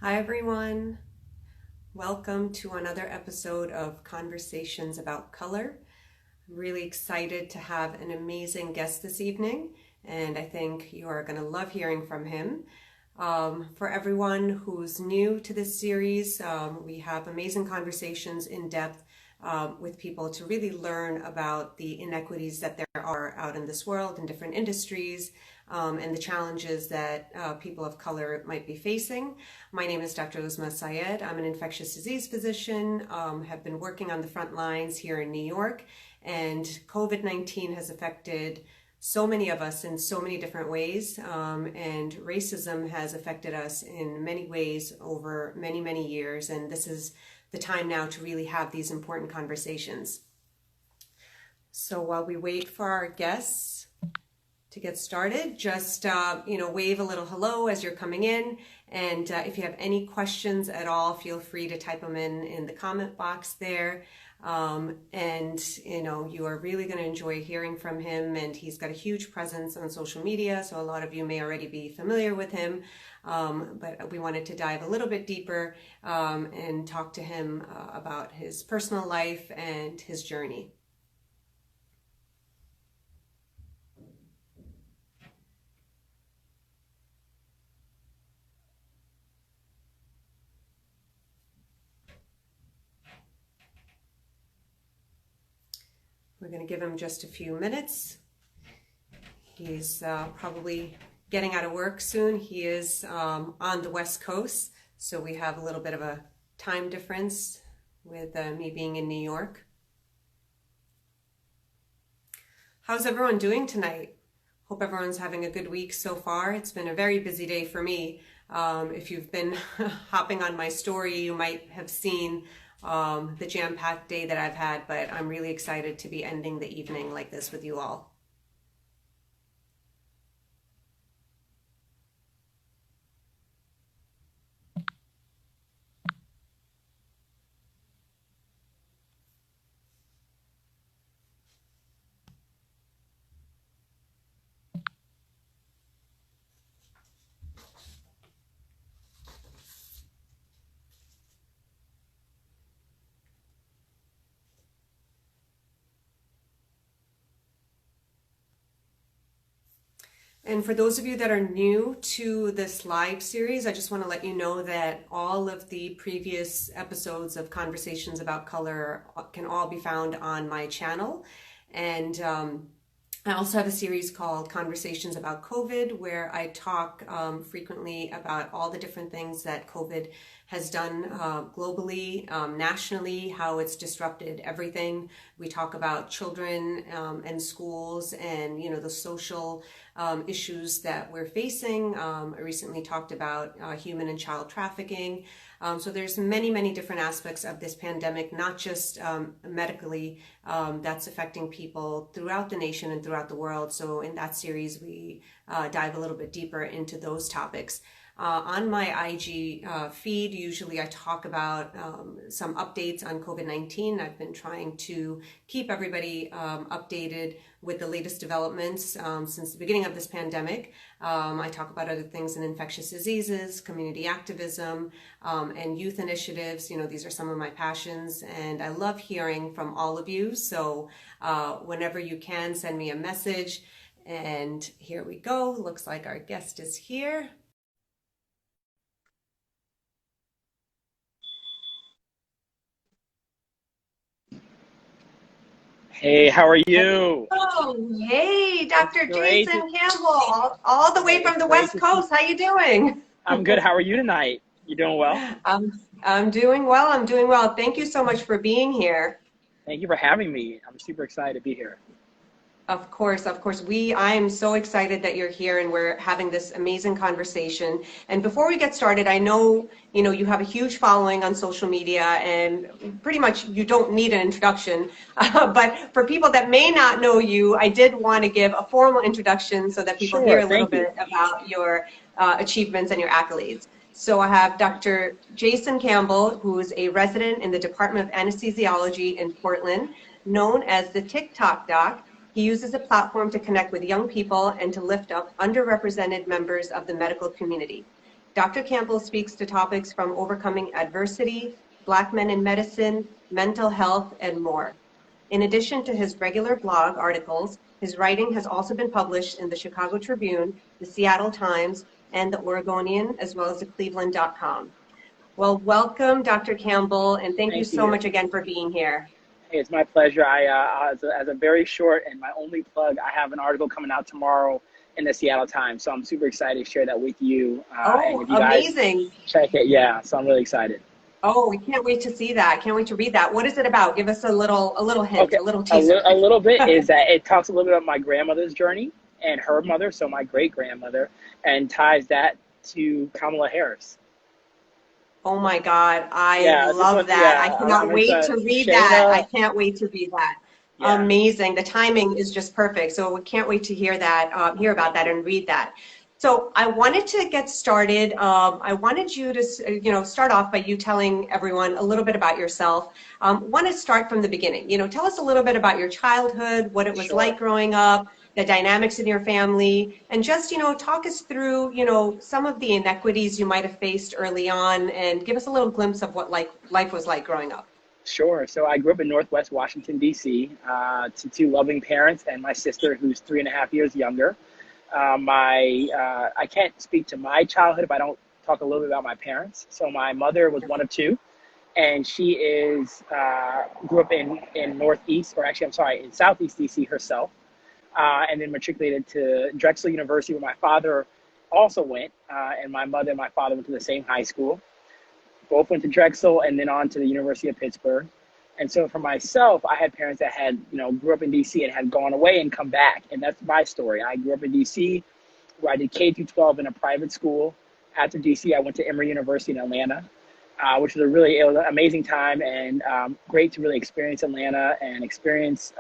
Hi, everyone. Welcome to another episode of Conversations About Color. I'm really excited to have an amazing guest this evening, and I think you are going to love hearing from him. For everyone who's new to this series, we have amazing conversations in depth with people to really learn about the inequities that there are out in this world in different industries and the challenges that people of color might be facing. My name is Dr. Uzma Syed. I'm an infectious disease physician, have been working on the front lines here in New York, and COVID-19 has affected so many of us in so many different ways, and racism has affected us in many ways over many, many years, and this is the time now to really have these important conversations. So while we wait for our guests to get started, just wave a little hello as you're coming in, and if you have any questions at all, feel free to type them in the comment box there. You are really going to enjoy hearing from him, and he's got a huge presence on social media, so a lot of you may already be familiar with him, but we wanted to dive a little bit deeper and talk to him about his personal life and his journey. We're going to give him just a few minutes. He's probably getting out of work soon. He is on the West Coast, so we have a little bit of a time difference with me being in New York. How's everyone doing tonight? Hope everyone's having a good week so far. It's been a very busy day for me. If you've been hopping on my story, you might have seen the jam-packed day that I've had, but I'm really excited to be ending the evening like this with you all. And for those of you that are new to this live series, I just want to let you know that all of the previous episodes of Conversations About Color can all be found on my channel. And I also have a series called Conversations About COVID, where I talk frequently about all the different things that COVID has done globally, nationally, how it's disrupted everything. We talk about children and schools and, the social issues that we're facing. I recently talked about human and child trafficking. So there's many, many different aspects of this pandemic, not just medically, that's affecting people throughout the nation and throughout the world. So in that series, we dive a little bit deeper into those topics. On my IG feed, usually I talk about some updates on COVID-19. I've been trying to keep everybody updated with the latest developments since the beginning of this pandemic. I talk about other things in infectious diseases, community activism, and youth initiatives. These are some of my passions, and I love hearing from all of you. So whenever you can, send me a message. And here we go. Looks like our guest is here. Hey, how are you? Oh, hey, Dr. Jason Campbell, all the way from the West Coast. How you doing? I'm good. How are you tonight? You doing well? I'm doing well. I'm doing well. Thank you so much for being here. Thank you for having me. I'm super excited to be here. Of course, of course. I'm so excited that you're here and we're having this amazing conversation. And before we get started, I know, you have a huge following on social media and pretty much you don't need an introduction. But for people that may not know you, I did want to give a formal introduction so that people hear a little bit about your achievements and your accolades. So I have Dr. Jason Campbell, who is a resident in the Department of Anesthesiology in Portland, known as the TikTok Doc. He uses a platform to connect with young people and to lift up underrepresented members of the medical community. Dr. Campbell speaks to topics from overcoming adversity, Black men in medicine, mental health, and more. In addition to his regular blog articles, his writing has also been published in the Chicago Tribune, the Seattle Times, and the Oregonian, as well as the Cleveland.com. Well, welcome, Dr. Campbell, and thank you Thank so you. much again for being here. Hey, it's my pleasure. As a very short and my only plug, I have an article coming out tomorrow in the Seattle Times. So I'm super excited to share that with you. And if you Amazing. guys check it, yeah. So I'm really excited. Oh, we can't wait to see that. Can't wait to read that. What is it about? Give us a little hint, Okay, a little teaser. a little bit is that it talks a little bit about my grandmother's journey and her mother, so my great grandmother, and ties that to Kamala Harris. Oh my God, I Yeah, this love one. that. I Yeah, cannot I'm wait excited. to read that. I Shayna. can't wait to read that. Yeah, Amazing. The timing is just perfect. So we can't wait to hear that, hear about thank that you. and read that. So I wanted to get started. I wanted you to, start off by you telling everyone a little bit about yourself. Want to start from the beginning. Tell us a little bit about your childhood, what it was Sure. like growing up, the dynamics in your family, and just, talk us through, some of the inequities you might have faced early on and give us a little glimpse of what life was like growing up. Sure. So I grew up in Northwest Washington, D.C., to two loving parents and my sister, who's 3.5 years younger. I can't speak to my childhood if I don't talk a little bit about my parents. So my mother was one of two, and she grew up in Northeast, or actually, I'm sorry, in Southeast D.C. herself, and then matriculated to Drexel University, where my father also went, and my mother and my father went to the same high school. Both went to Drexel and then on to the University of Pittsburgh. And so for myself, I had parents that had, grew up in DC and had gone away and come back. And that's my story. I grew up in DC, where I did K through 12 in a private school. After DC, I went to Emory University in Atlanta, which was it was an amazing time and great to really experience Atlanta and experience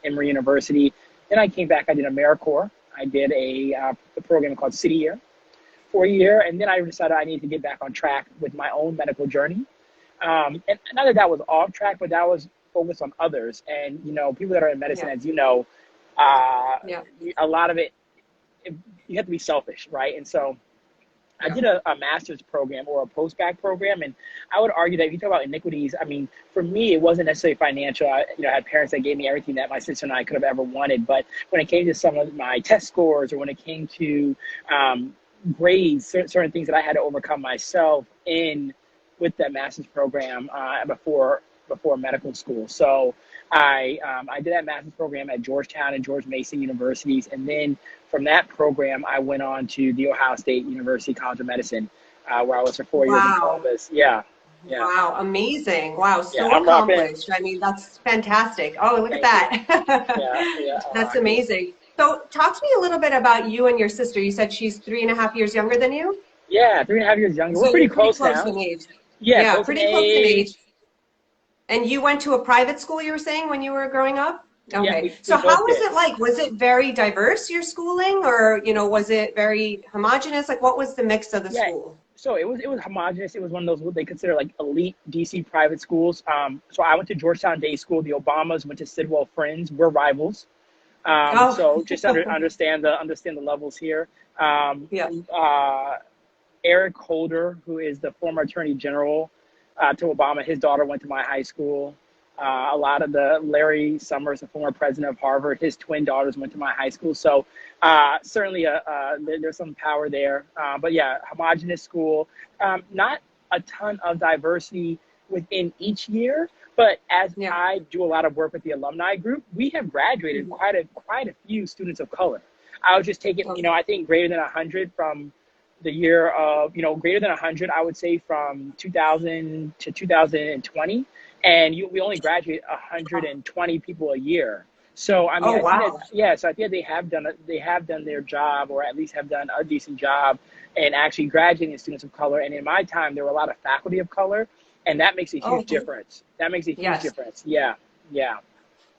Emory University. Then I came back, I did AmeriCorps. I did a program called City Year for a year. And then I decided I needed to get back on track with my own medical journey. And not that that was off track, but that was focused on others. And, people that are in medicine, Yeah. as you know, uh, Yeah. a lot of it, you have to be selfish, right? And so I did a master's program or a post-bac program. And I would argue that if you talk about iniquities, I mean, for me, it wasn't necessarily financial. I had parents that gave me everything that my sister and I could have ever wanted. But when it came to some of my test scores or when it came to grades, certain things that I had to overcome myself with that master's program before medical school. So I did that master's program at Georgetown and George Mason universities, and then from that program I went on to the Ohio State University College of Medicine, where I was for 4 years in Wow. Columbus. Yeah, Wow, amazing. Wow, yeah. so I'm rocking. accomplished. I mean, that's fantastic. Oh, look at Thank you. that. Yeah. I'm That's rocking. amazing. So talk to me a little bit about you and your sister. You said she's 3.5 years younger than you? Yeah, 3.5 years younger. We're So pretty you're pretty close close now. in age. Yeah, Yeah, close in pretty close in age. age. And you went to a private school, you were saying, when you were growing up? Yeah, Okay. we So both how was did. it like? Was it very diverse, your schooling, or, was it very homogenous? Like, what was the mix of the Yeah, school? so it was homogenous. It was one of those what they consider like elite DC private schools. So I went to Georgetown Day School. The Obamas went to Sidwell Friends. We're rivals. Oh, So just understand the levels here. Um, yeah. uh, Eric Holder, who is the former Attorney General to Obama, his daughter went to my high school. A lot of Larry Summers, the former president of Harvard, his twin daughters went to my high school. So certainly there's some power there. But yeah, homogenous school. Not a ton of diversity within each year. But as Yeah. I do a lot of work with the alumni group, we have graduated Mhm. quite a few students of color. I was just taking, Okay. I think greater than 100 from the year of, greater than 100, I would say from 2000 to 2020. And we only graduate 120 people a year. So, I mean, Oh, I think that, wow. yeah, so I think they have done their job, or at least have done a decent job in actually graduating students of color. And in my time, there were a lot of faculty of color, and that makes a Oh, huge difference. That makes a huge yes. difference. Yeah, yeah.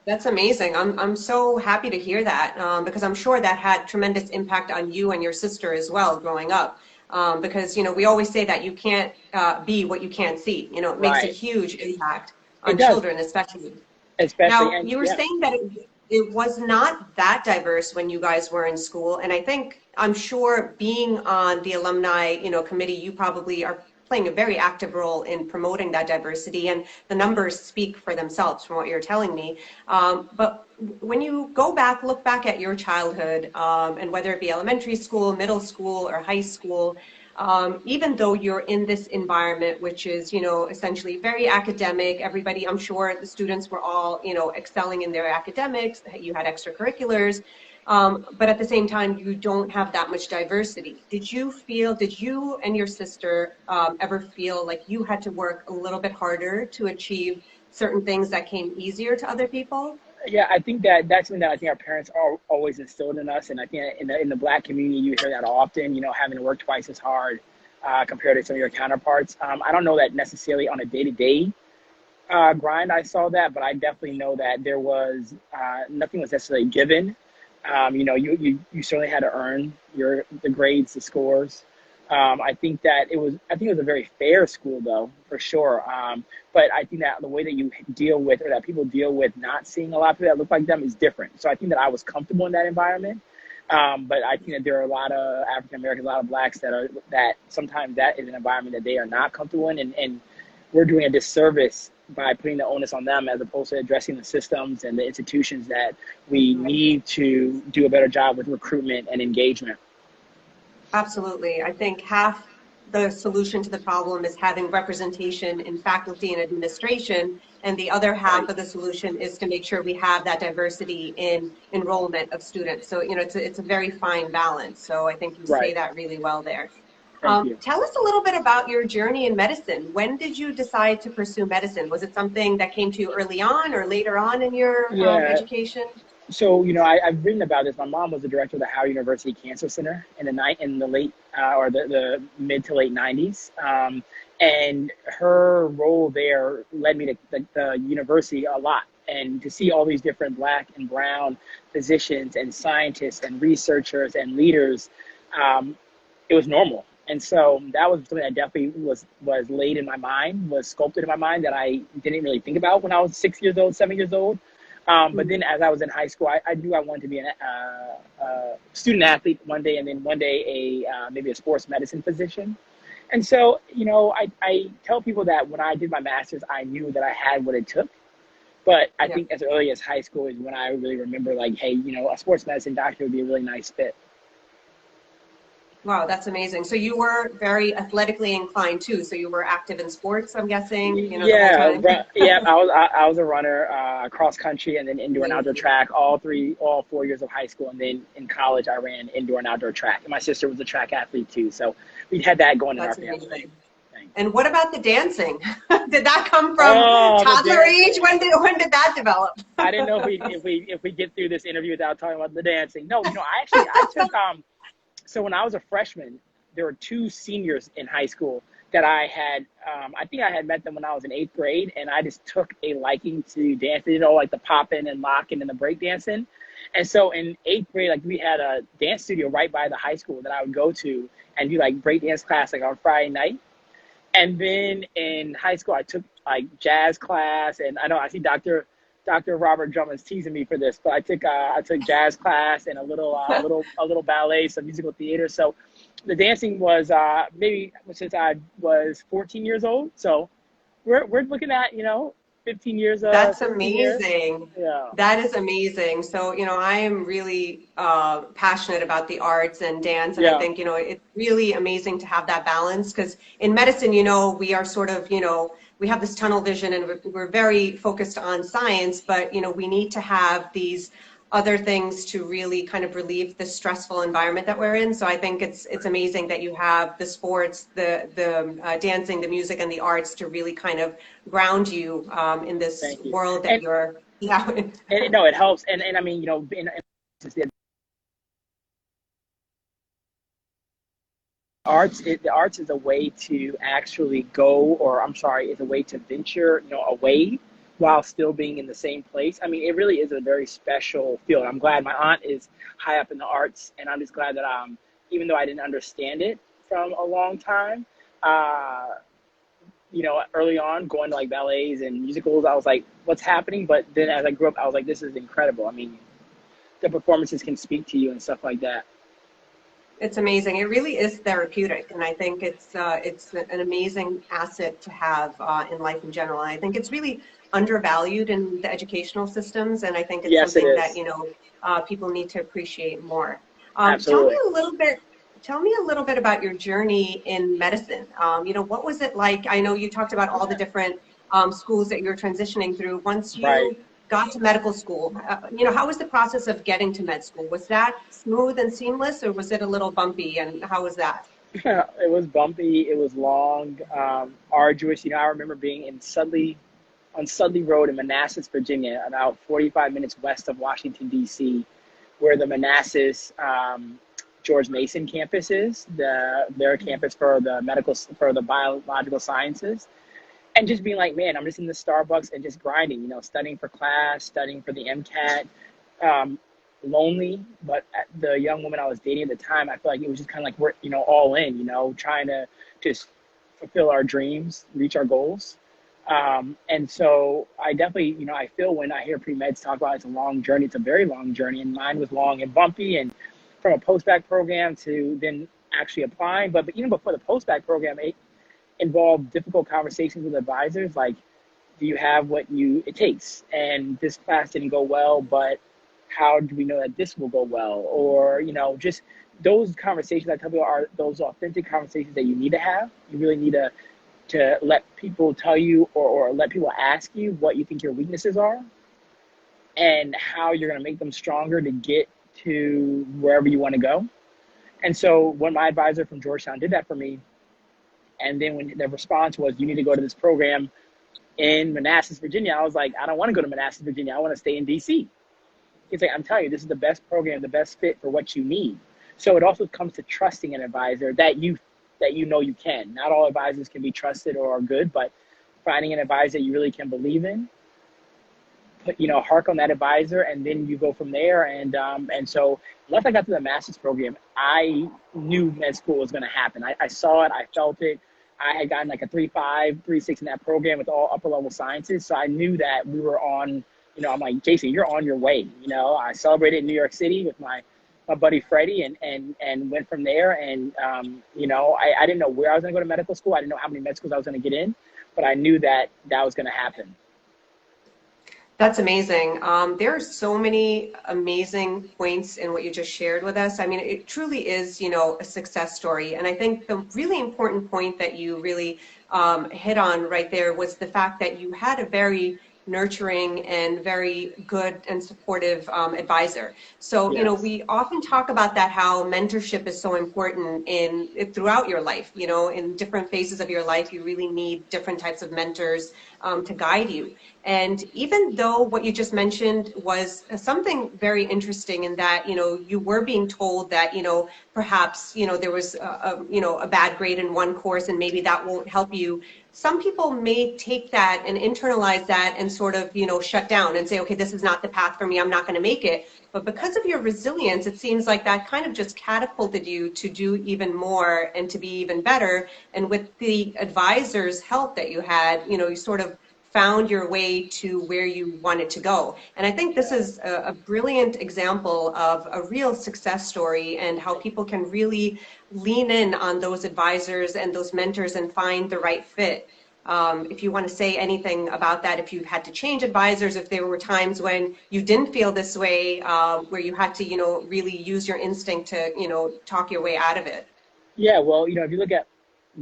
That's amazing. I'm so happy to hear that because I'm sure that had tremendous impact on you and your sister as well growing up. Because we always say that you can't be what you can't see. It makes a Right. huge impact It on does, children, especially. especially, Now, and you were yeah. saying that it was not that diverse when you guys were in school. And I'm sure being on the alumni, committee, you probably are playing a very active role in promoting that diversity. And the numbers speak for themselves from what you're telling me. But when you look back at your childhood, and whether it be elementary school, middle school, or high school, even though you're in this environment, which is, essentially very academic, everybody, I'm sure the students were all, excelling in their academics, you had extracurriculars, but at the same time, you don't have that much diversity. Did you and your sister ever feel like you had to work a little bit harder to achieve certain things that came easier to other people? Yeah, I think that that's something that I think our parents are always instilled in us, and I think in the Black community you hear that often. Having to work twice as hard compared to some of your counterparts. I don't know that necessarily on a day-to-day grind I saw that, but I definitely know that there was nothing was necessarily given. You certainly had to earn the grades, the scores. I think it was a very fair school though, for sure. But I think that the way that you deal with, or that people deal with not seeing a lot of people that look like them is different. So I think that I was comfortable in that environment. But I think that there are a lot of African Americans, a lot of Blacks that sometimes that is an environment that they are not comfortable in, and we're doing a disservice by putting the onus on them as opposed to addressing the systems and the institutions that we need to do a better job with recruitment and engagement. Absolutely. I think half the solution to the problem is having representation in faculty and administration, and the other half Right, of the solution is to make sure we have that diversity in enrollment of students. So, it's a very fine balance. So I think you say right. that really well there. Thank you. Tell us a little bit about your journey in medicine. When did you decide to pursue medicine? Was it something that came to you early on or later on in your Yeah. education? So, I've written about this. My mom was the director of the Howard University Cancer Center in the late or the mid to late 90s. And her role there led me to the university a lot. And to see all these different Black and brown physicians and scientists and researchers and leaders, it was normal. And so that was something that definitely was laid in my mind, was sculpted in my mind, that I didn't really think about when I was 6 years old, 7 years old. But then as I was in high school, I knew I wanted to be a student athlete one day, and then one day maybe a sports medicine physician. And so, I tell people that when I did my master's, I knew that I had what it took. But I Yeah. think as early as high school is when I really remember, like, hey, a sports medicine doctor would be a really nice fit. Wow, that's amazing. So you were very athletically inclined too. So you were active in sports, I'm guessing, the whole Yeah, time. yeah. I was a runner, cross country, and then indoor and outdoor Amazing. track. All 4 years of high school, and then in college, I ran indoor and outdoor track. And my sister was a track athlete too, so we had that going in our That's family. amazing. Thanks. And what about the dancing? Did that come from Oh, the toddler age? dancing! When did that develop? I didn't know if we get through this interview without talking about the dancing. No, I took So when I was a freshman, there were two seniors in high school that I had. I think I had met them when I was in eighth grade, and I just took a liking to dancing. Like the popping and locking and the break dancing. And so in eighth grade, like we had a dance studio right by the high school that I would go to and do like break dance class like on Friday night. And then in high school, I took like jazz class, and I know I see Dr. Robert Drummond's teasing me for this, but I took jazz class and a little ballet, some musical theater. So the dancing was maybe since I was 14 years old. So we're looking at 15 years, That's 16 years. amazing. Yeah. That is amazing. So, I am really passionate about the arts and dance. And I Yeah. think, it's really amazing to have that balance because in medicine, we are sort of, we have this tunnel vision and we're very focused on science, but, we need to have these other things to really kind of relieve the stressful environment that we're in. So I think it's amazing that you have the sports, the dancing, the music, and the arts to really kind of ground you in this Thank you. world that And you're yeah. no, it helps. And I mean, the arts is a way to actually go, or I'm sorry, is a way to venture, away while still being in the same place. I mean, it really is a very special field. I'm glad my aunt is high up in the arts, and I'm just glad that even though I didn't understand it from a long time, uh, early on going to like ballets and musicals, I was like, what's happening? But then as I grew up, I was like, this is incredible. I mean, the performances can speak to you and stuff like that. It's amazing. It really is therapeutic, and I think it's an amazing asset to have in life in general. And I think it's really undervalued in the educational systems, and I think it's Yes, it something that is. people need to appreciate more. Tell me Absolutely. a little bit. Tell me a little bit about your journey in medicine. What was it like? I know you talked about all the different schools that you're transitioning through. Once Right. you got to medical school, how was the process of getting to med school? Was that smooth and seamless, or was it a little bumpy? And how was that? It was bumpy. It was long, arduous. I remember being on Sudley Road in Manassas, Virginia, about 45 minutes west of Washington, D.C., where the Manassas George Mason campus is, their campus for the biological sciences. And just being like, man, I'm just in the Starbucks and just grinding, studying for class, studying for the MCAT, um, lonely. But the young woman I was dating at the time, I feel like it was just kind of like we're, all in, trying to just fulfill our dreams, reach our goals. And so I definitely, I feel when I hear pre-meds talk about it's a long journey, it's a very long journey, and mine was long and bumpy, and from a post-bac program to then actually applying. But even before the post-bac program, it involved difficult conversations with advisors, like, do you have what it takes? And this class didn't go well, but how do we know that this will go well? Or, just those conversations, I tell people, are those authentic conversations that you need to have. You really need to let people tell you, or let people ask you what you think your weaknesses are and how you're going to make them stronger to get to wherever you want to go. And so when my advisor from Georgetown did that for me, and then when the response was, you need to go to this program in Manassas, Virginia, I was like, I don't want to go to Manassas, Virginia. I want to stay in DC. He's like, I'm telling you, this is the best program, the best fit for what you need. So it also comes to trusting an advisor that you can. Not all advisors can be trusted or are good, but finding an advisor you really can believe in, hark on that advisor, and then you go from there. And so once I got to the master's program, I knew med school was going to happen. I saw it, I felt it. I had gotten like a 3.5, 3.6 in that program with all upper level sciences. So I knew that we were on, I'm like, Jason, you're on your way. I celebrated in New York City with my buddy Freddie, and went from there. And, I didn't know where I was going to go to medical school. I didn't know how many med schools I was going to get in, but I knew that was going to happen. That's amazing. There are so many amazing points in what you just shared with us. I mean, it truly is, a success story. And I think the really important point that you really hit on right there was the fact that you had a very nurturing and very good and supportive advisor. So, Yes. we often talk about that, how mentorship is so important throughout your life. In different phases of your life, you really need different types of mentors to guide you. And even though what you just mentioned was something very interesting in that, you were being told that, perhaps, there was a bad grade in one course and maybe that won't help you. Some people may take that and internalize that and sort of, shut down and say, okay, this is not the path for me. I'm not going to make it. But because of your resilience, it seems like that kind of just catapulted you to do even more and to be even better. And with the advisor's help that you had, you sort of found your way to where you wanted to go. And I think this is a brilliant example of a real success story and how people can really lean in on those advisors and those mentors and find the right fit. If you want to say anything about that, if you had to change advisors, if there were times when you didn't feel this way, where you had to, really use your instinct to, talk your way out of it. Yeah, well, if you look at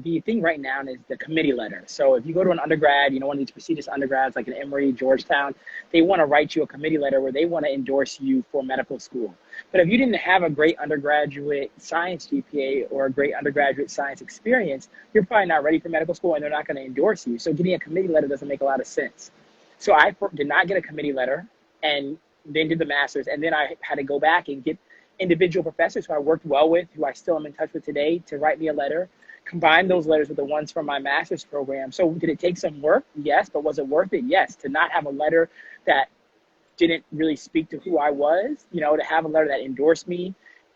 the thing right now is the committee letter. So if you go to an undergrad, one of these prestigious undergrads like an Emory, Georgetown, they want to write you a committee letter where they want to endorse you for medical school. But if you didn't have a great undergraduate science GPA or a great undergraduate science experience, you're probably not ready for medical school and they're not going to endorse you. So getting a committee letter doesn't make a lot of sense. So I did not get a committee letter and then did the master's. And then I had to go back and get individual professors who I worked well with, who I still am in touch with today, to write me a letter, combine those letters with the ones from my master's program. So did it take some work? Yes. But was it worth it? Yes. To not have a letter that didn't really speak to who I was, to have a letter that endorsed me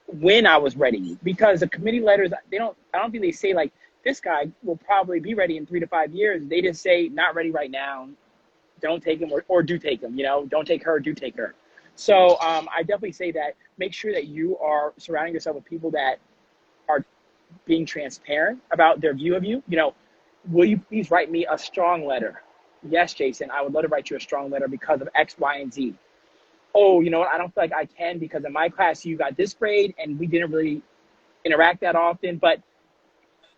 when I was ready. Because the committee letters, I don't think they say like, this guy will probably be ready in 3 to 5 years. They just say, not ready right now. Don't take him, or do take him, don't take her, do take her. So I definitely say that make sure that you are surrounding yourself with people that are being transparent about their view of you. Will you please write me a strong letter? Yes, Jason, I would love to write you a strong letter because of X, Y, and Z. Oh, you know what? I don't feel like I can because in my class you got this grade and we didn't really interact that often. But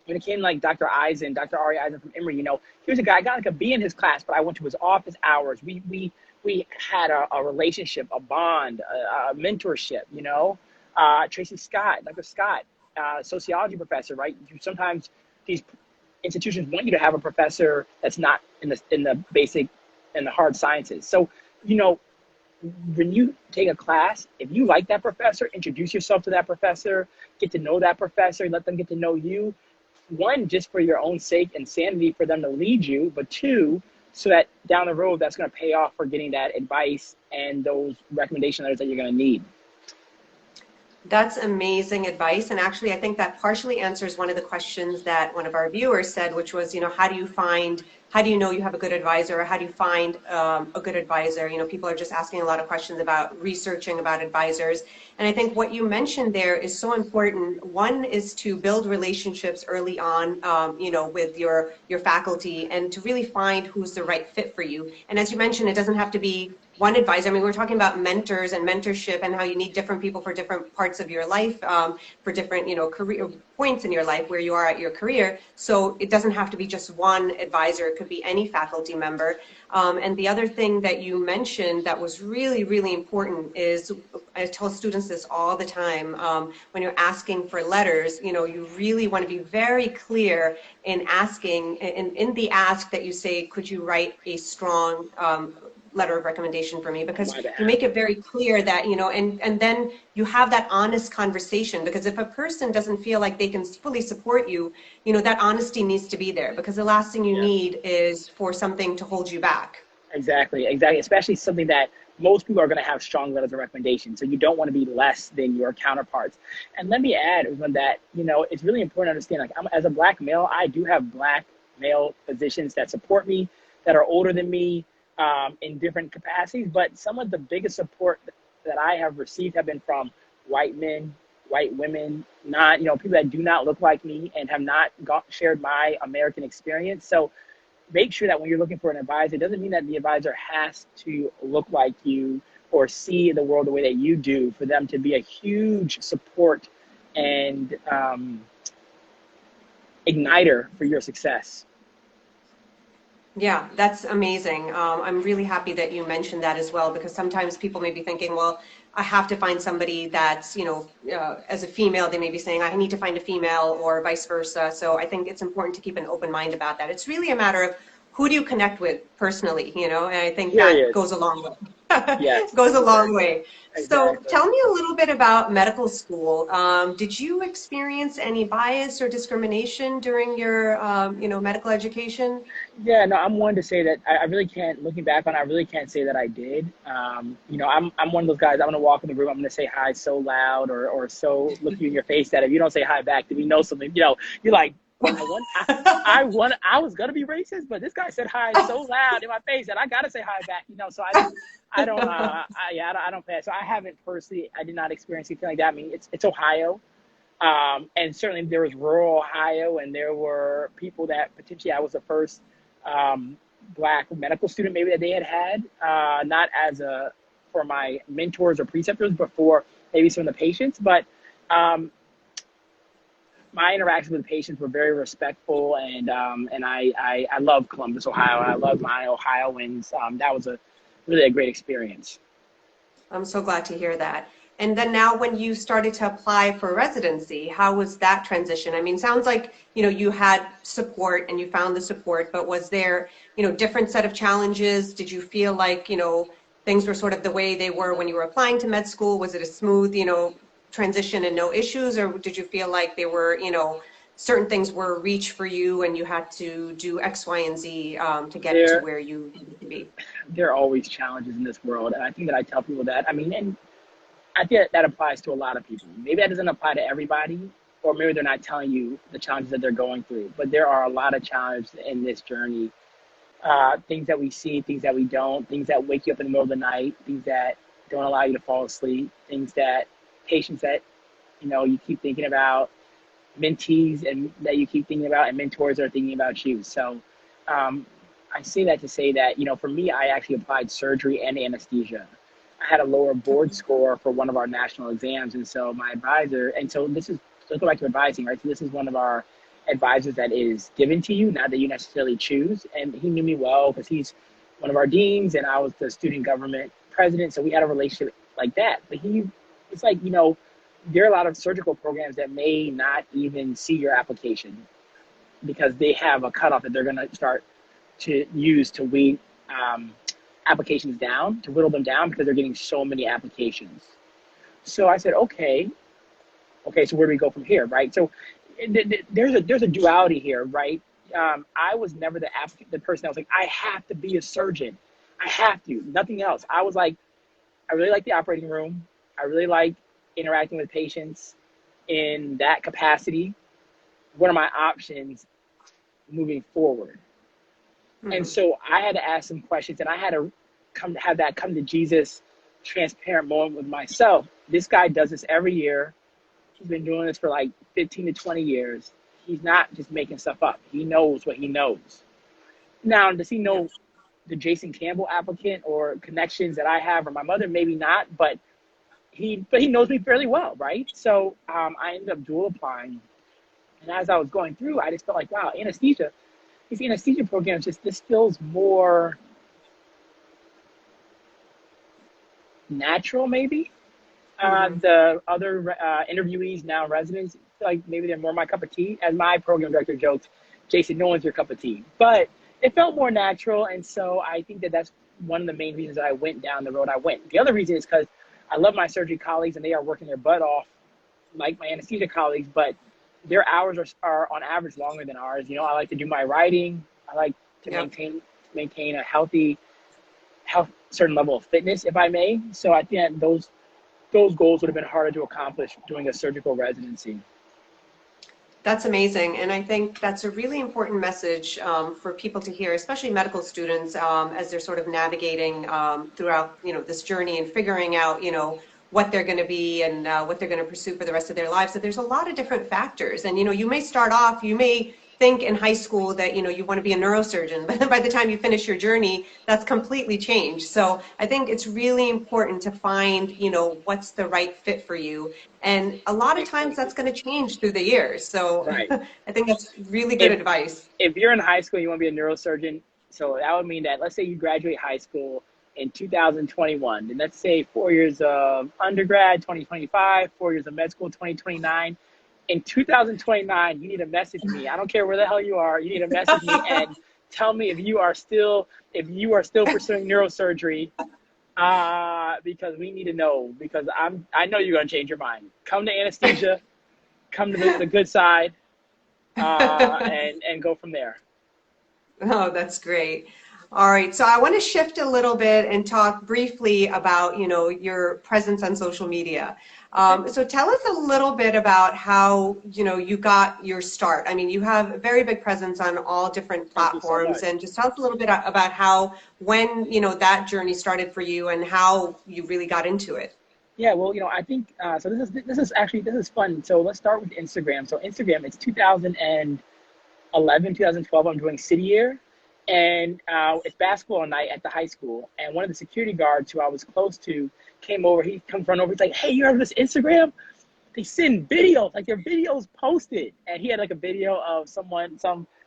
when it came to like Dr. Eisen, Dr. Ari Eisen from Emory, he was a guy, I got like a B in his class, but I went to his office hours. We had a relationship, a bond, a mentorship, Tracy Scott, Dr. Scott, sociology professor, right? Sometimes these institutions want you to have a professor that's not in the basic and the hard sciences. So, when you take a class, if you like that professor, introduce yourself to that professor, get to know that professor, let them get to know you. One, just for your own sake and sanity for them to lead you, but two, so that down the road, that's going to pay off for getting that advice and those recommendation letters that you're going to need. That's amazing advice. And actually, I think that partially answers one of the questions that one of our viewers said, which was, how do you know you have a good advisor, or how do you find a good advisor? People are just asking a lot of questions about researching about advisors. And I think what you mentioned there is so important. One is to build relationships early on, with your faculty, and to really find who's the right fit for you. And as you mentioned, it doesn't have to be one advisor. I mean, we're talking about mentors and mentorship and how you need different people for different parts of your life, for different, career points in your life where you are at your career. So it doesn't have to be just one advisor. It could be any faculty member. And the other thing that you mentioned that was really, really important is, I tell students this all the time, when you're asking for letters, you really want to be very clear in asking, in the ask that you say, could you write a strong letter of recommendation for me, because you make it very clear that, and then you have that honest conversation, because if a person doesn't feel like they can fully support you, that honesty needs to be there, because the last thing you need is for something to hold you back. Exactly. Especially something that most people are going to have strong letters of recommendation. So you don't want to be less than your counterparts. And let me add that, it's really important to understand, like, as a Black male, I do have Black male physicians that support me, that are older than me, in different capacities, but some of the biggest support that I have received have been from white men, white women, not, people that do not look like me and have not shared my American experience. So make sure that when you're looking for an advisor, it doesn't mean that the advisor has to look like you or see the world the way that you do for them to be a huge support and igniter for your success. Yeah, that's amazing. I'm really happy that you mentioned that as well, because sometimes people may be thinking, well, I have to find somebody that's, as a female, they may be saying, I need to find a female, or vice versa. So I think it's important to keep an open mind about that. It's really a matter of who do you connect with personally, and I think that goes a long way. Yes. Goes a long way. So Exactly. tell me a little bit about medical school. Did you experience any bias or discrimination during your, medical education? Yeah, no, I'm one to say that I really can't, looking back on it, I really can't say that I did. I'm one of those guys, I'm going to walk in the room, I'm going to say hi so loud or so look you in your face that if you don't say hi back, then we know something, you're like, I was going to be racist, but this guy said hi so loud in my face that I got to say hi back, so I don't play it. So I haven't personally, I did not experience anything like that. I mean, it's Ohio. And certainly there was rural Ohio, and there were people that potentially I was the first Black medical student maybe that they had, not for my mentors or preceptors, but for maybe some of the patients. But my interactions with the patients were very respectful, and I love Columbus, Ohio, and I love my Ohioans. That was really a great experience. I'm so glad to hear that. And then now when you started to apply for residency, how was that transition? I mean, sounds like, you had support and you found the support, but was there, different set of challenges? Did you feel like, things were sort of the way they were when you were applying to med school? Was it a smooth, transition and no issues? Or did you feel like there were, certain things were a reach for you and you had to do X, Y, and Z to get to where you needed to be? There are always challenges in this world. And I think that I tell people that, I mean, and I think that applies to a lot of people. Maybe that doesn't apply to everybody, or maybe they're not telling you the challenges that they're going through. But there are a lot of challenges in this journey. Things that we see, things that we don't, things that wake you up in the middle of the night, things that don't allow you to fall asleep, things that patients that you keep thinking about, mentees and that you keep thinking about, and mentors are thinking about you. So I say that to say that, for me, I actually applied surgery and anesthesia. I had a lower board score for one of our national exams. And so my advisor, and so let's go back to advising, right? So this is one of our advisors that is given to you, not that you necessarily choose. And he knew me well because he's one of our deans and I was the student government president. So we had a relationship like that. But it's like, there are a lot of surgical programs that may not even see your application because they have a cutoff that they're going to start to use to weed applications down, to whittle them down because they're getting so many applications. So I said, okay, so where do we go from here, right? So there's a duality here, right? I was never the person that was like, I have to be a surgeon. I have to, nothing else. I was like, I really like the operating room. I really like interacting with patients in that capacity. What are my options moving forward? Mm-hmm. And so I had to ask some questions, and I had to have that come to Jesus transparent moment with myself. This guy does this every year. He's been doing this for like 15 to 20 years. He's not just making stuff up. He knows what he knows. Now, does he know the Jason Campbell applicant or connections that I have, or my mother? Maybe not, but he knows me fairly well, right? So I ended up dual applying. And as I was going through, I just felt like, wow, these anesthesia programs, this feels more natural, maybe. The other interviewees, now residents, feel like maybe they're more my cup of tea. As my program director joked, Jason, no one's your cup of tea. But it felt more natural, and so I think that's one of the main reasons that I went down the road I went. The other reason is because I love my surgery colleagues, and they are working their butt off, like my anesthesia colleagues, but their hours are on average longer than ours. I like to do my writing. I like to maintain a certain level of fitness, if I may. So I think those goals would have been harder to accomplish doing a surgical residency. That's amazing. And I think that's a really important message for people to hear, especially medical students, as they're sort of navigating throughout, this journey and figuring out, what they're going to be and what they're going to pursue for the rest of their lives. So there's a lot of different factors. And, you may start off, you may think in high school that, you want to be a neurosurgeon, but by the time you finish your journey, that's completely changed. So I think it's really important to find, what's the right fit for you. And a lot of times that's going to change through the years. So right. I think that's really good advice. If you're in high school, you want to be a neurosurgeon. So that would mean that, let's say you graduate high school in 2021, and let's say 4 years of undergrad, 2025, 4 years of med school, 2029. In 2029, you need to message me. I don't care where the hell you are. You need to message me and tell me if you are still pursuing neurosurgery, because we need to know, because I know you're going to change your mind. Come to anesthesia, come to the good side, and go from there. Oh, that's great. All right, so I want to shift a little bit and talk briefly about, your presence on social media. So tell us a little bit about how, you got your start. I mean, you have a very big presence on all different platforms, and just tell us a little bit about when that journey started for you and how you really got into it. Yeah, well, I think, so this is fun. So let's start with Instagram. So Instagram, it's 2011, 2012, I'm doing City Year. And it's basketball night at the high school. And one of the security guards who I was close to came over. He comes run over. He's like, hey, you heard of this Instagram? They send videos, like their videos posted. And he had like a video of some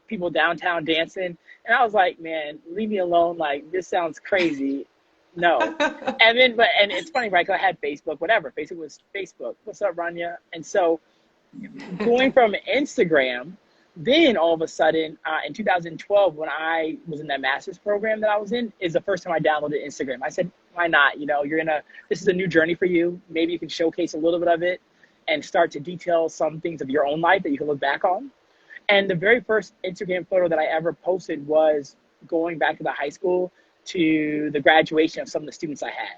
people downtown dancing. And I was like, man, leave me alone. Like, this sounds crazy. No. And it's funny, right? 'Cause I had Facebook, whatever. Facebook was Facebook. What's up, Rania? And so going from Instagram, then all of a sudden, in 2012, when I was in that master's program that I was in, is the first time I downloaded Instagram. I said, why not? This is a new journey for you. Maybe you can showcase a little bit of it and start to detail some things of your own life that you can look back on. And the very first Instagram photo that I ever posted was going back to the high school to the graduation of some of the students I had.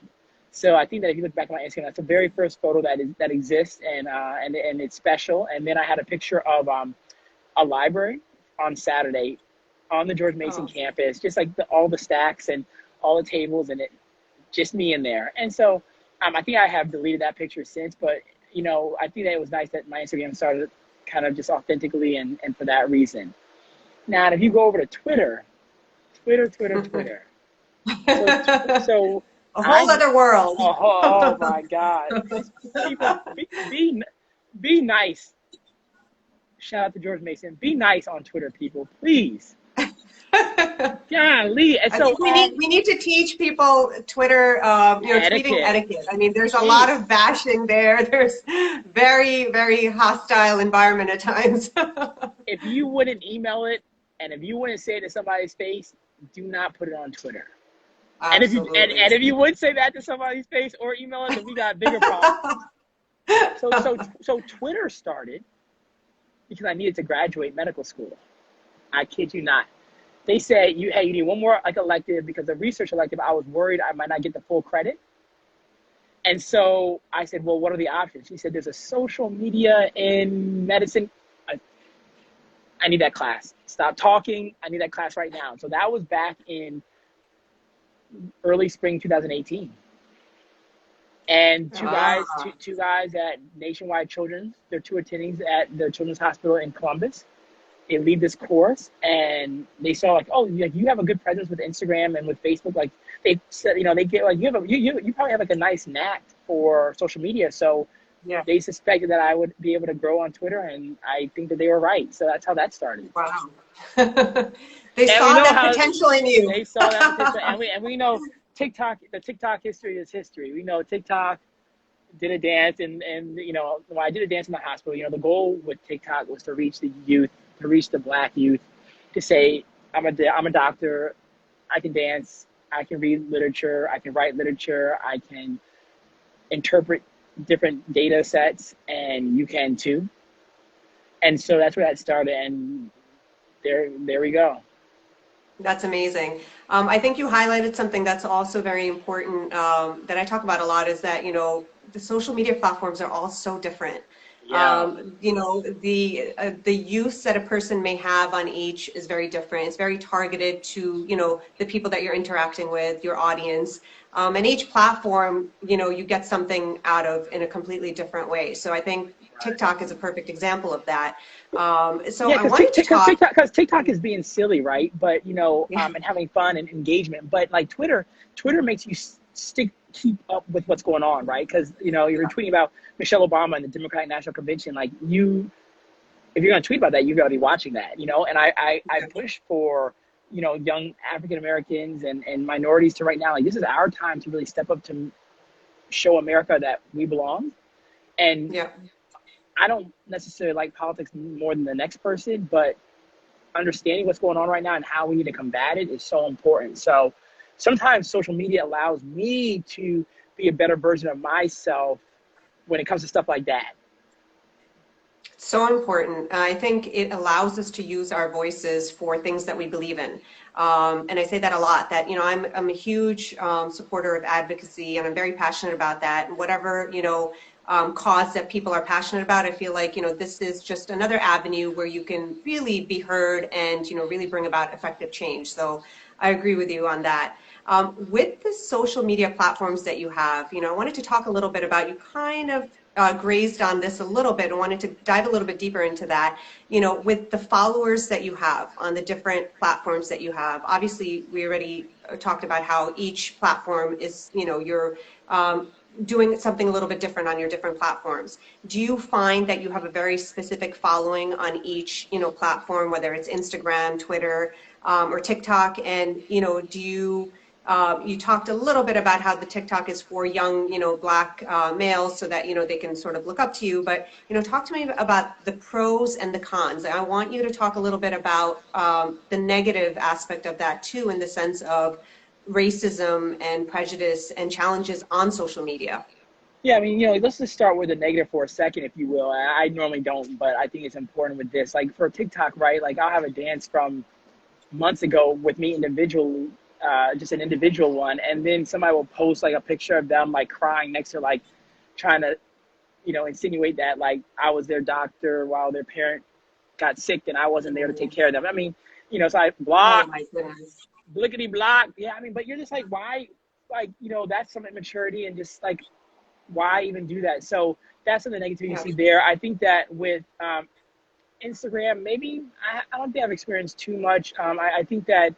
So I think that if you look back at my Instagram, that's the very first photo that exists, and it's special. And then I had a picture of a library on Saturday on the George Mason Oh. campus, just like all the stacks and all the tables, and it just me in there. And so I think I have deleted that picture since, but I think that it was nice that my Instagram started kind of just authentically and for that reason. Now, if you go over to Twitter. So A whole I, other world. oh my God, people be nice. Shout out to George Mason. Be nice on Twitter, people, please. Golly. And I so think we need to teach people Twitter, tweeting etiquette, etiquette. I mean, there's a lot please. of bashing there. There's very, very hostile environment at times. If you wouldn't email it, and if you wouldn't say it to somebody's face, do not put it on Twitter. And if you Absolutely. and if you would say that to somebody's face or email it, then we got bigger problems. So Twitter started because I needed to graduate medical school. I kid you not. They said you need one more like elective because the research elective, I was worried I might not get the full credit. And so I said, well, what are the options? She said, there's a social media in medicine. I need that class. Stop talking. I need that class right now. So that was back in early spring 2018. And two guys at Nationwide Children's, they're two attendings at the Children's Hospital in Columbus. They lead this course, and they saw like, oh, you have a good presence with Instagram and with Facebook. Like they said, they get like you probably have like a nice knack for social media. So Yeah. they suspected that I would be able to grow on Twitter, and I think that they were right. So that's how that started. Wow. They And saw that potential in you. They saw that potential, and we know TikTok. The TikTok history is history. We know TikTok did a dance, and when I did a dance in the hospital, the goal with TikTok was to reach the youth, to reach the Black youth, to say I'm a doctor, I can dance, I can read literature, I can write literature, I can interpret different data sets, and you can too. And so that's where that started, and there we go. That's amazing. I think you highlighted something that's also very important that I talk about a lot is that, the social media platforms are all so different. Yeah. The use that a person may have on each is very different. It's very targeted to, the people that you're interacting with, your audience. And each platform, you get something out of in a completely different way. So I think TikTok is a perfect example of that. So Yeah, I wanted to talk. because TikTok is being silly, right? But Yeah. and having fun and engagement. But like Twitter makes you keep up with what's going on, right? Because you're tweeting about Michelle Obama and the Democratic National Convention. Like if you're gonna tweet about that, you gotta be watching that, And I push for young African Americans and minorities to right now. Like this is our time to really step up to show America that we belong. And Yeah. I don't necessarily like politics more than the next person, but understanding what's going on right now and how we need to combat it is so important. So sometimes social media allows me to be a better version of myself when it comes to stuff like that. So important. I think it allows us to use our voices for things that we believe in. And I say that a lot, that, I'm a huge supporter of advocacy, and I'm very passionate about that. And whatever, cause that people are passionate about, I feel like, this is just another avenue where you can really be heard and, really bring about effective change. So I agree with you on that. With the social media platforms that you have, I wanted to talk a little bit about, you kind of grazed on this a little bit and wanted to dive a little bit deeper into that, with the followers that you have on the different platforms that you have. Obviously, we already talked about how each platform is, you're doing something a little bit different on your different platforms. Do you find that you have a very specific following on each, platform, whether it's Instagram, Twitter, or TikTok? And, do you talked a little bit about how the TikTok is for young, Black males so that, they can sort of look up to you. But, talk to me about the pros and the cons. I want you to talk a little bit about the negative aspect of that too, in the sense of racism and prejudice and challenges on social media. Yeah, I mean, let's just start with the negative for a second, if you will. I normally don't, but I think it's important with this. Like for TikTok, right? Like I'll have a dance from months ago with me individually, just an individual one, and then somebody will post like a picture of them like crying next to like trying to insinuate that like I was their doctor while their parent got sick and I wasn't there to take care of them. I mean, so I Oh block, my goodness. blickety block. Yeah, I mean, but you're just like, why? Like, that's some immaturity and just like, why even do that? So that's some of the negativity you Yeah. see there. I think that with Instagram, maybe I don't think I've experienced too much. I think that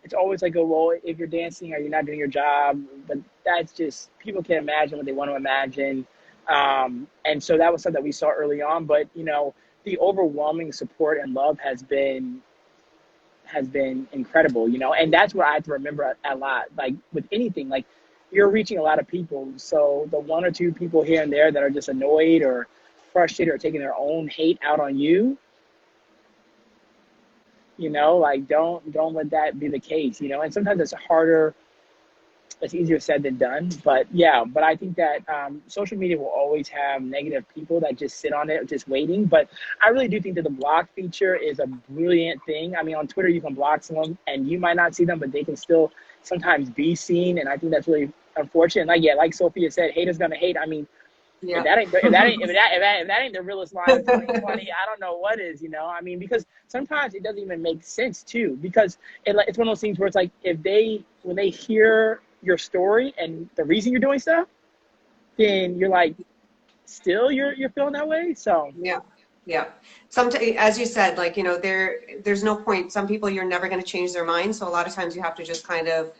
it's always like, oh, well, if you're dancing or you're not doing your job, but that's just people can imagine what they want to imagine. And so that was something that we saw early on. But the overwhelming support and love has been incredible. And that's what I have to remember a lot. Like with anything, like you're reaching a lot of people. So the one or two people here and there that are just annoyed or frustrated or taking their own hate out on you, like don't let that be the case. And sometimes it's easier said than done. But yeah, but I think that social media will always have negative people that just sit on it just waiting. But I really do think that the block feature is a brilliant thing. I mean, on Twitter you can block someone and you might not see them, but they can still sometimes be seen, and I think that's really unfortunate. Like, yeah, like Sophia said, haters gonna hate. I mean, if Yeah. that ain't if that ain't the realest line of 2020, I don't know what is. I mean, because sometimes it doesn't even make sense too. Because it's one of those things where it's like when they hear your story and the reason you're doing stuff, then you're like, still you're feeling that way. So Yeah. Yeah. Sometimes, as you said, like, there's no point. Some people, you're never going to change their mind. So a lot of times you have to just kind of,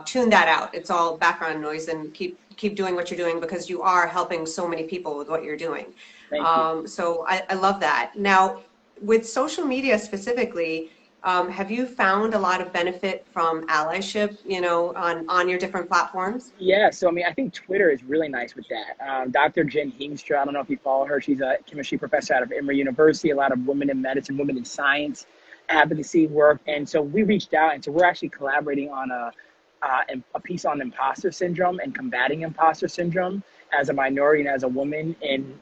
tune that out. It's all background noise, and keep doing what you're doing, because you are helping so many people with what you're doing. thank you. So I love that. Now, with social media specifically, have you found a lot of benefit from allyship, on your different platforms? Yeah, so I mean, I think Twitter is really nice with that. Dr. Jen Heemstra, I don't know if you follow her. She's a chemistry professor out of Emory University. A lot of women in medicine, women in science advocacy work, and so we reached out, and so we're actually collaborating on a piece on imposter syndrome and combating imposter syndrome as a minority and as a woman in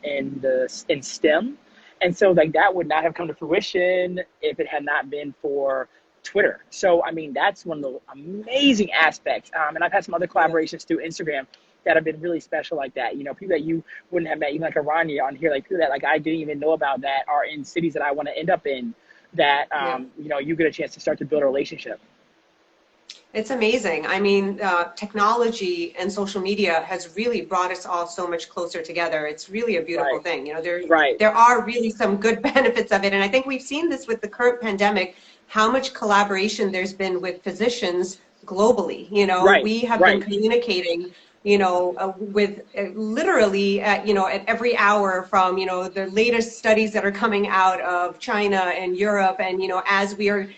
STEM. And so like that would not have come to fruition if it had not been for Twitter. So, I mean, that's one of the amazing aspects. And I've had some other Yeah. collaborations through Instagram that have been really special like that. People that you wouldn't have met, even like Aranya on here, like people that like I didn't even know about that are in cities that I want to end up in, that, Yeah. you get a chance to start to build a relationship. It's amazing. I mean, technology and social media has really brought us all so much closer together. It's really a beautiful Right, thing. right, There are really some good benefits of it, and I think we've seen this with the current pandemic, how much collaboration there's been with physicians globally. right, We have been right, communicating, with literally at every hour, from the latest studies that are coming out of China and Europe, and as we are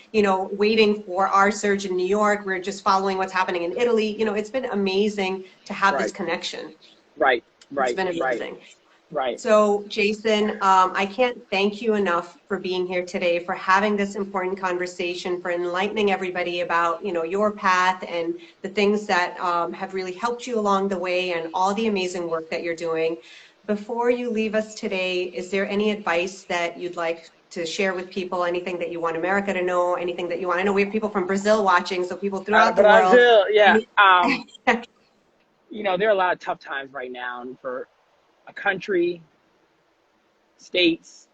waiting for our surge in New York, we're just following what's happening in Italy. It's been amazing to have this right, connection. right, It's right, been right, amazing. right. So, Jason, I can't thank you enough for being here today, for having this important conversation, for enlightening everybody about, your path and the things that have really helped you along the way, and all the amazing work that you're doing. Before you leave us today, is there any advice that you'd like to share with people? Anything that you want America to know? Anything that you want? I know we have people from Brazil watching, so people throughout the world. Brazil, yeah. Any- There are a lot of tough times right now for a country, states,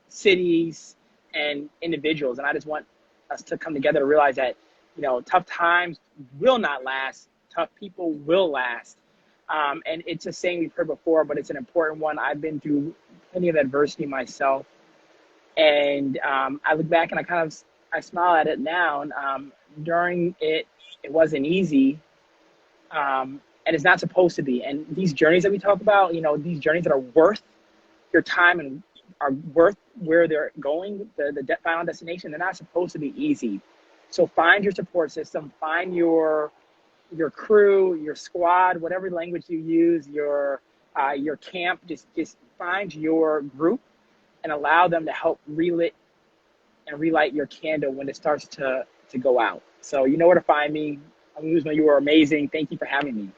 cities, and individuals. And I just want us to come together to realize that, tough times will not last. Tough people will last. And it's a saying we've heard before, but it's an important one. I've been through plenty of adversity myself. And I look back and I smile at it now. And during it, it wasn't easy. And it's not supposed to be. And these journeys that we talk about, these journeys that are worth your time and are worth where they're going, the final destination, they're not supposed to be easy. So find your support system, find your crew, your squad, whatever language you use, your camp. Just find your group and allow them to help relight your candle when it starts to go out. So you know where to find me. Uzma, you were amazing. Thank you for having me.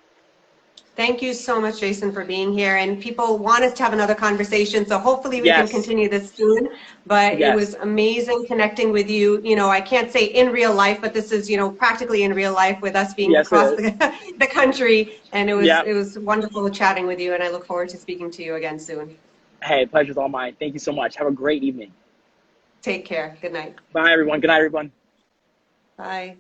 Thank you so much, Jason, for being here. And people want us to have another conversation, so hopefully we can Yes, continue this soon. But it was yes, amazing connecting with you. You know, I can't say in real life, but this is, you know, practically in real life with us being yes, it across is. the country. And Yep. it was wonderful chatting with you. And I look forward to speaking to you again soon. Hey, pleasure's all mine. Thank you so much. Have a great evening. Take care. Good night. Bye, everyone. Good night, everyone. Bye.